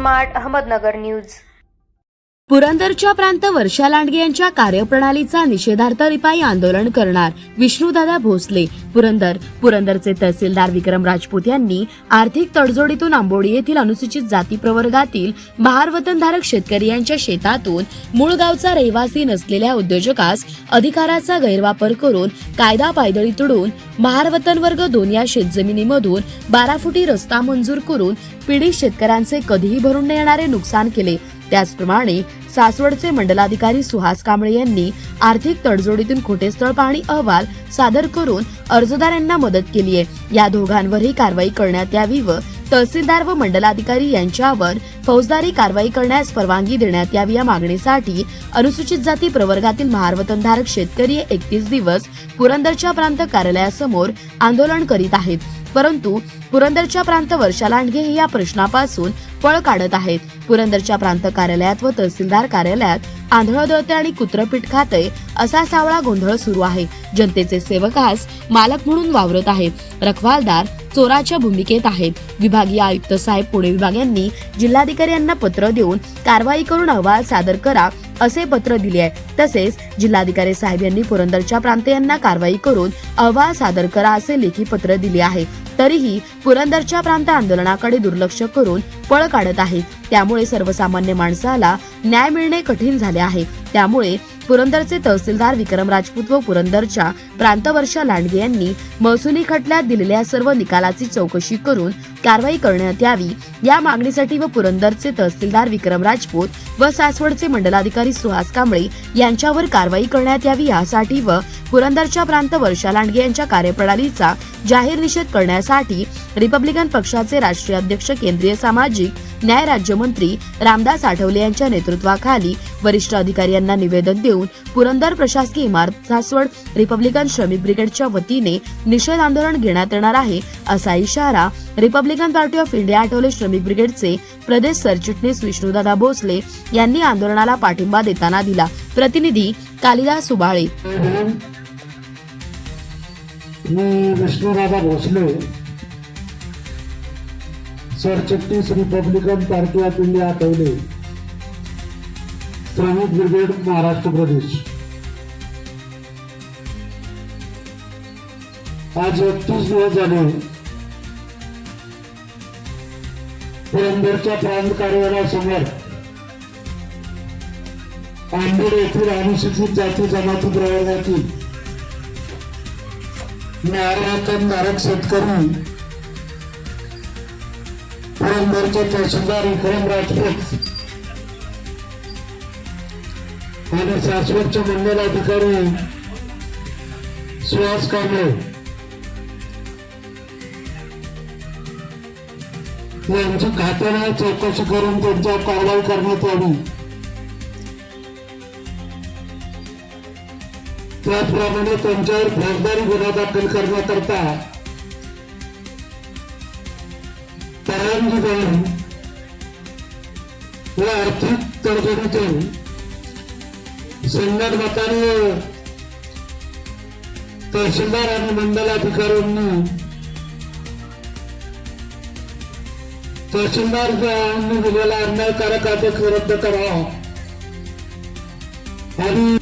Smart Ahmednagar news. पुरंदरच्या प्रांत वर्षा लांडगे यांच्या कार्यप्रणालीचा निषेधार्थ रिपाई आंदोलन करणार विष्णुदादा भोसले। पुरंदरचे तहसीलदार विक्रम राजपूत यांनी आर्थिक तडजोडीतून आंबोडी येथील अनुसूचित जाती प्रवर्गातील महार वतनधारक शेतकरी यांच्या शेतातून मूळ गावचा रहिवासी नसलेल्या उद्योजकास अधिकाराचा गैरवापर करून कायदा पायदळी तोडून महार वतन वर्ग 2 या शेतजमिनीमधून 12 फुटी रस्ता मंजूर करून पीडित शेतकऱ्यांचे कधीही भरून न येणारे नुकसान केले। त्याचप्रमाणे सासवडचे मंडलाधिकारी सुहास कांबळे यांनी आर्थिक तडजोडीतून खोटे स्थळ पाहणी अहवाल सादर करून अर्जदारांना मदत केली आहे। या दोघांवरही कारवाई करण्यात यावी व तहसीलदार व मंडलाधिकारी यांच्यावर फौजदारी कारवाई करण्यास परवानगी देण्यात यावी या मागणीसाठी अनुसूचित जाती प्रवर्गातील महार वतनधारक शेतकरी 31 दिवस पुरंदरच्या प्रांत कार्यालयासमोर आंदोलन करीत आहेत। परंतु पुरंदरच्या प्रांत वर्षा लांडगे हे या प्रश्नापासून पळ काढत आहेत। पुरंदरच्या प्रांत कार्यालयात व तहसीलदार कार्यालयात आंधळ दळते आणि कुत्रपीठ खाते असा सावळा गोंधळ सुरू आहे। जनतेचे सेवकास मालक म्हणून वावरत आहेत, रखवालदार चोराच्या भूमिकेत आहेत। विभागीय आयुक्त साहेब पुणे विभाग यांनी जिल्हाधिकारी यांना पत्र देऊन कारवाई करून अहवाल सादर करा असे पत्र दिले आहे। तसेच जिल्हाधिकारी साहेब यांनी पुरंदरच्या प्रांत यांना कारवाई करून अहवाल सादर करा असे लेखी पत्र दिले आहे। तरीही पुरंदरच्या प्रांत आंदोलनाकडे दुर्लक्ष करून पळ काढत आहे। त्यामुळे सर्वसामान्य माणसाला न्याय मिळणे कठीण झाले आहे। त्यामुळे पुरंदरचे तहसीलदार विक्रम राजपूत व पुरंदरच्या प्रांत वर्षा लांडगे यांनी महसुली खटल्यात दिलेल्या सर्व निकालाची चौकशी करून कारवाई करण्यात यावी या मागणीसाठी व पुरंदरचे तहसीलदार विक्रम राजपूत व सासवडचे मंडलाधिकारी सुहास कांबळे यांच्यावर कारवाई करण्यात यावी यासाठी व पुरंदरच्या प्रांत वर्षा लांडगे यांच्या कार्यप्रणालीचा जाहीर निषेध करण्यासाठी रिपब्लिकन पक्षाचे राष्ट्रीय अध्यक्ष केंद्रीय सामाजिक न्याय राज्यमंत्री रामदास आठवले यांच्या नेतृत्वाखाली वरिष्ठ अधिकारी यांना निवेदन देऊन पुरंदर प्रशासकीय इमारत सासवड रिपब्लिकन श्रमिक ब्रिगेडच्या वतीने निषेध आंदोलन घेण्यात येणार आहे असा इशारा Republican party of India Athawale श्रमिक ब्रिगेडचे प्रदेश सरचिटणीस विष्णुदादा भोसले यांनी आंदोलनाला पाठिंबा देताना दिला। प्रतिनिधी कालिदास सुबाळे। मी विष्णुदादा भोसले, सरचिटणीस Republican party of India Athawale श्रमिक ब्रिगेड महाराष्ट्र प्रदेश। आज 31 दिवस झाले पुरंदरच्या प्रांत कार्यालयासमोर आंबोडी येथील अनुसूचित जाती जमाती प्रवर्गातील महार वतनधारक शेतकरी पुरंदरचे तहसीलदार विक्रम राजपूत आणि सासवडचे मंडलाधिकारी सुहास कांबळे यांची खात्याने चौकशी करून त्यांच्यावर कारवाई करण्यात यावी। त्याचप्रमाणे त्यांच्यावर फौजदारी गुन्हा दाखल करण्याकरता परवानगी देऊन व आर्थिक तडजोडीतून संघटनाने तहसीलदार आणि मंडलाधिकाऱ्यांनी तहसीलदारांनी दिलेला अन्यायकारक आदेश रद्द करावा आणि